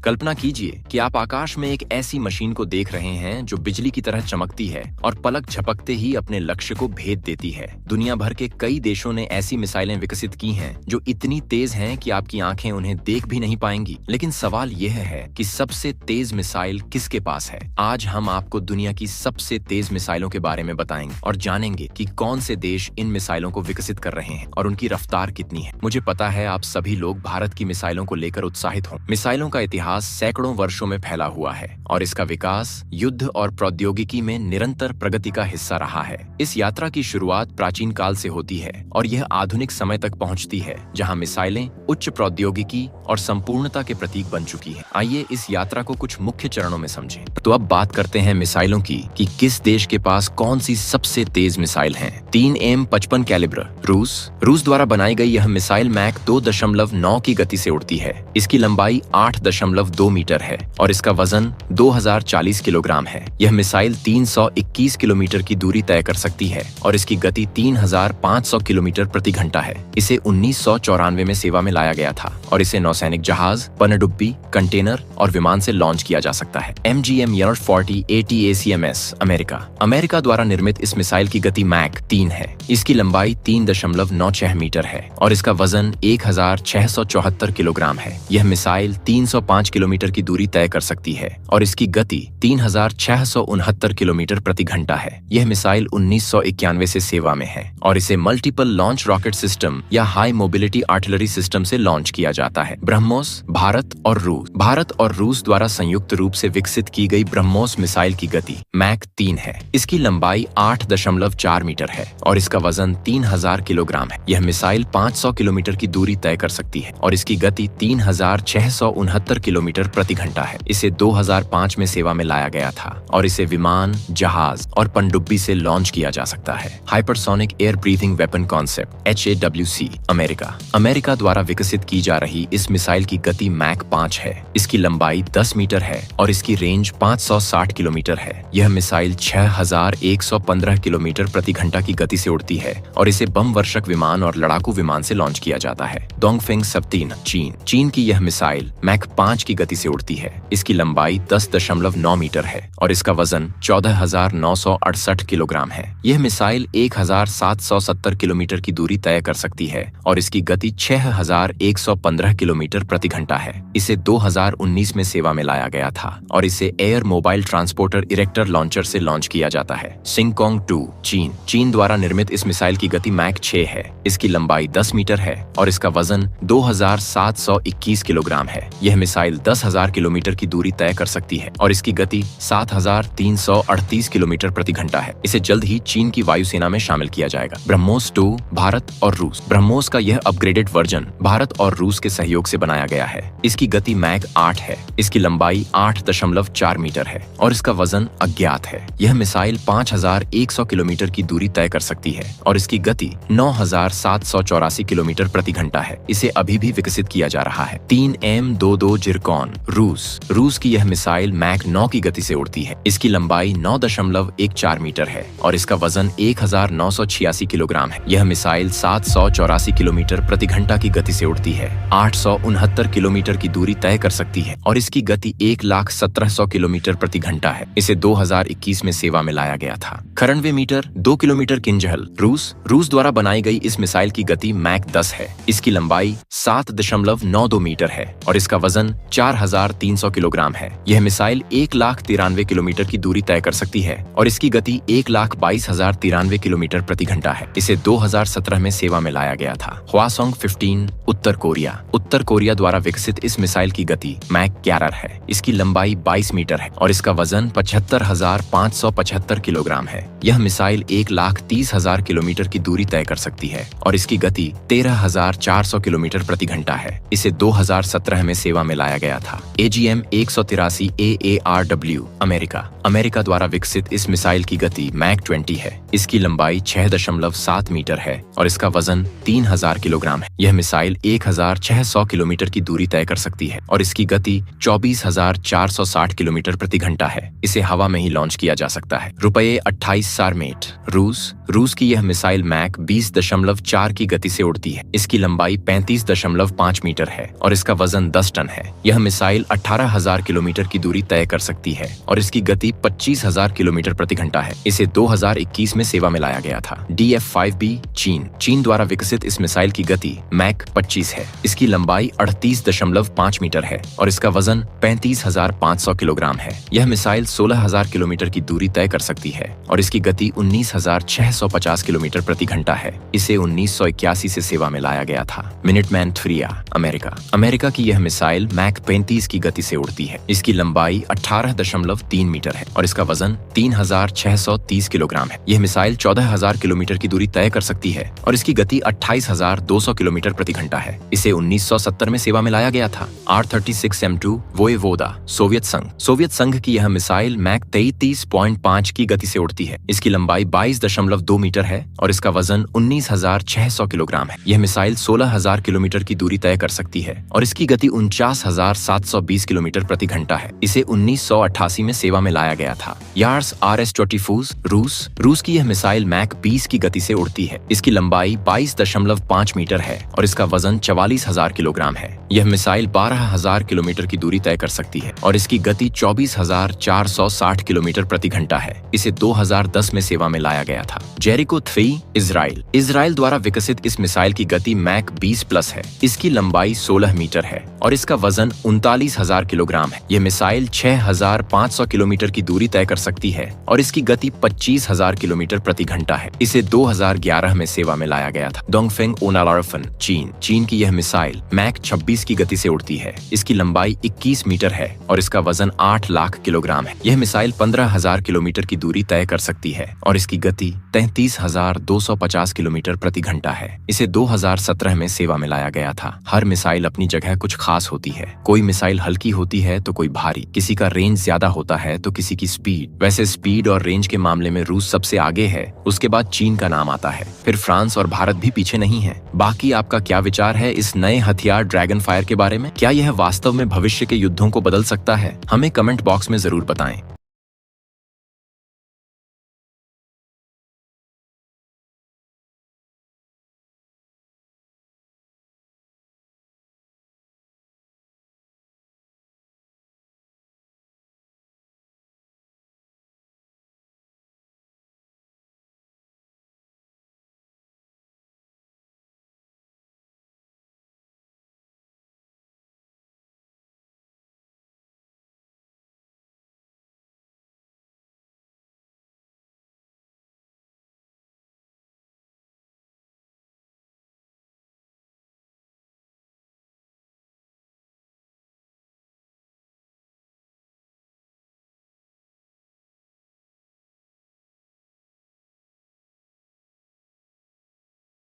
कल्पना कीजिए कि आप आकाश में एक ऐसी मशीन को देख रहे हैं जो बिजली की तरह चमकती है और पलक झपकते ही अपने लक्ष्य को भेद देती है। दुनिया भर के कई देशों ने ऐसी मिसाइलें विकसित की हैं जो इतनी तेज हैं कि आपकी आंखें उन्हें देख भी नहीं पाएंगी। लेकिन सवाल यह है कि सबसे तेज मिसाइल किसके पास है? आज हम आपको दुनिया की सबसे तेज मिसाइलों के बारे में बताएंगे और जानेंगे कि कौन से देश इन मिसाइलों को विकसित कर रहे हैं और उनकी रफ्तार कितनी है। मुझे पता है आप सभी लोग भारत की मिसाइलों को लेकर उत्साहित हों। मिसाइलों का इतिहास सैकड़ों वर्षों में फैला हुआ है और इसका विकास युद्ध और प्रौद्योगिकी में निरंतर प्रगति का हिस्सा रहा है। इस यात्रा की शुरुआत प्राचीन काल से होती है और यह आधुनिक समय तक पहुंचती है, जहां मिसाइलें उच्च प्रौद्योगिकी और संपूर्णता के प्रतीक बन चुकी हैं। आइए इस यात्रा को कुछ मुख्य चरणों में समझें। तो अब बात करते हैं मिसाइलों की कि किस देश के पास कौन सी सबसे तेज मिसाइल है। 3M55 कैलिबर रूस द्वारा बनाई गई यह मिसाइल मैक 2.9 की गति से उड़ती है। इसकी लंबाई 8.2 मीटर है और इसका वजन 2040 किलोग्राम है। यह मिसाइल 321 किलोमीटर की दूरी तय कर सकती है और इसकी गति 3500 किलोमीटर प्रति घंटा है। इसे 1994 में सेवा में लाया गया था और इसे नौसैनिक जहाज, पनडुब्बी, कंटेनर और विमान से लॉन्च किया जा सकता है। MGM-40 ATACMS अमेरिका द्वारा निर्मित इस मिसाइल की गति मैक 3 है। इसकी लंबाई 3.96 मीटर है और इसका वजन 1674 किलोग्राम है। यह मिसाइल 305 किलोमीटर की दूरी तय कर सकती है और इसकी गति 3669 किलोमीटर प्रति घंटा है। यह मिसाइल 1991 से सेवा में है और इसे मल्टीपल लॉन्च रॉकेट सिस्टम या हाई मोबिलिटी आर्टिलरी सिस्टम से लॉन्च किया जाता है। ब्रह्मोस भारत और रूस द्वारा संयुक्त रूप से विकसित की गई ब्रह्मोस मिसाइल की गति मैक 3 है। इसकी लंबाई 8.4 मीटर है और इसका वजन 3000 किलोग्राम है। यह मिसाइल 500 किलोमीटर की दूरी तय कर सकती है और इसकी गति 3669 किलोमीटर प्रति घंटा है। इसे 2005 में सेवा में लाया गया था और इसे विमान, जहाज और पनडुब्बी से लॉन्च किया जा सकता है। Hypersonic air breathing weapon concept HAWC America द्वारा विकसित की जा रही इस मिसाइल की गति मैक 5 है। इसकी लंबाई 10 मीटर है और इसकी रेंज 560 किलोमीटर है। यह मिसाइल 6115 किलोमीटर प्रति घंटा की गति से उड़ती है और इसे बम वर्षक विमान और लड़ाकू विमान से लॉन्च किया जाता है। डोंगफेंग सब-3 चीन की यह मिसाइल मैक 5 की गति से उड़ती है। इसकी लंबाई 10.9 मीटर है और इसका वजन 14,968 किलोग्राम है। यह मिसाइल 1770 किलोमीटर की दूरी तय कर सकती है और इसकी गति 6115 किलोमीटर प्रति घंटा है। इसे 2019 में सेवा में लाया गया था और इसे air mobile transporter erector launcher से लॉन्च किया जाता है। सिंगकोंग 2 चीन द्वारा निर्मित इस मिसाइल की गति मैक 6 है। इसकी लंबाई 10 मीटर है और इसका वजन 2721 किलोग्राम है। यह मिसाइल 10,000 किलोमीटर की दूरी तय कर सकती है और इसकी गति 7338 किलोमीटर प्रति घंटा है। इसे जल्द ही चीन की वायुसेना में शामिल किया जाएगा। ब्रह्मोस 2 भारत और रूस ब्रह्मोस का यह अपग्रेडेड वर्जन भारत और रूस के सहयोग से बनाया गया है। इसकी गति मैक 8 है। इसकी लंबाई 8.4 मीटर है और इसका वजन अज्ञात है। यह मिसाइल 5100 किलोमीटर की दूरी तय कर सकती है और इसकी गति 9784 किलोमीटर प्रति घंटा है। इसे अभी भी विकसित किया जा रहा है। 3M22 जिरकॉन रूस की यह मिसाइल मैक 9 की गति से उड़ती है। इसकी लंबाई 9.14 मीटर है और इसका वजन 1986 किलोग्राम है। यह मिसाइल 784 किलोमीटर प्रति घंटा की गति से उड़ती है, 869 किलोमीटर की दूरी तय कर सकती है और इसकी गति 1,17,100 किलोमीटर प्रति घंटा है। इसे 2021 में सेवा में लाया गया था। 98 मीटर 2 किलोमीटर किंजहल रूस द्वारा बनाई गई इस मिसाइल की गति मैक 10 है। इसकी लंबाई 7.92 मीटर है और इसका वजन 4300 किलोग्राम है। यह मिसाइल 1,93,000 किलोमीटर की दूरी तय कर सकती है और इसकी गति 1,22,093 किलोमीटर प्रति घंटा है। इसे 2017 में सेवा में लाया गया था। हवासोंग 15 उत्तर कोरिया द्वारा विकसित इस मिसाइल की गति मैक 11 है। इसकी लंबाई 22 मीटर है और इसका वजन 75,575 किलोग्राम है। यह मिसाइल 1,30,000 किलोमीटर की दूरी तय कर सकती है और इसकी गति 13,400 किलोमीटर प्रति घंटा है। इसे 2017 में सेवा में लाया गया था। AGM-183 AARW अमेरिका द्वारा विकसित इस मिसाइल की गति मैक 20 है। इसकी लंबाई 6.7 मीटर है और इसका वजन 3000 किलोग्राम है। यह मिसाइल 1600 किलोमीटर की दूरी तय कर सकती है और इसकी गति 24,460 किलोमीटर प्रति घंटा है। इसे हवा में ही लॉन्च किया जा सकता है। रुपये 28 सारमेट रूस की यह मिसाइल मैक 20.4 की गति से उड़ती है। इसकी लंबाई 35.5 मीटर है और इसका वजन 10 टन है। यह मिसाइल 18,000 किलोमीटर की दूरी तय कर सकती है और इसकी गति 25,000 किलोमीटर प्रति घंटा है। इसे 2021 में सेवा में लाया गया था। DF-5B चीन द्वारा विकसित इस मिसाइल की गति मैक 25 है। इसकी लंबाई 38.5 मीटर है और इसका वजन 35,500 किलोग्राम है। यह मिसाइल 16,000 किलोमीटर की दूरी तय कर सकती है और इसकी गति 19,650 किलोमीटर प्रति घंटा है। इसे 1981 से सेवा में लाया गया था। मिनटमैन 3 अमेरिका की यह मिसाइल मैक 35 की गति से उड़ती है। इसकी लंबाई 18.3 मीटर है और इसका वजन 3,630 किलोग्राम है। यह मिसाइल 14,000 किलोमीटर की दूरी तय कर सकती है और इसकी गति 28,200 किलोमीटर प्रति घंटा है। इसे 1970 में सेवा में लाया गया था। R-36M2 वोयेवोदा सोवियत संघ की यह मिसाइल मैक 33.5 की गति से उड़ती है। इसकी लंबाई 22.2 मीटर है और इसका वजन 19,600 किलोग्राम है। यह मिसाइल 16,000 किलोमीटर की दूरी तय कर सकती है और इसकी गति 49,720 किलोमीटर प्रति घंटा है। इसे 1988 में सेवा में लाया गया था। यार्स RS-24 रूस की यह मिसाइल मैक 20 की गति से उड़ती है। इसकी लंबाई 22.5 मीटर है और इसका वजन 44,000 किलोग्राम है। यह मिसाइल 12,000 किलोमीटर की दूरी तय कर सकती है और इसकी गति 24,460 किलोमीटर प्रति घंटा है। इसे 2010 में सेवा में लाया गया था। जेरिको 3 इजराइल द्वारा विकसित इस मिसाइल की गति मैक 20+ है। इसकी लंबाई 16 मीटर है और इसका वजन 39,000 किलोग्राम है। यह मिसाइल 6,500 किलोमीटर की दूरी तय कर सकती है और इसकी गति 25,000 किलोमीटर प्रति घंटा है। इसे 2011 में सेवा में लाया गया था। डोंगफेंग ओनालारफन चीन की यह मिसाइल मैक 26 की गति से उड़ती है। इसकी लंबाई 21 मीटर है और इसका वजन 8 लाख किलोग्राम है। यह मिसाइल 15,000 किलोमीटर की दूरी तय कर सकती है और इसकी गति 33,250 किलोमीटर प्रति घंटा है। इसे 2017 में सेवा में लाया गया था। हर मिसाइल अपनी जगह कुछ खास होती है। कोई मिसाइल हल्की होती है तो कोई भारी, किसी का रेंज ज्यादा होता है तो किसी की स्पीड। वैसे स्पीड और रेंज के मामले में रूस सबसे आगे है, उसके बाद चीन का नाम आता है, फिर फ्रांस और भारत भी पीछे नहीं है। बाकी आपका क्या विचार है इस नए हथियार ड्रैगन फायर के बारे में? क्या यह वास्तव में भविष्य के युद्धों को बदल सकता है? हमें कमेंट बॉक्स में जरूर बताएं।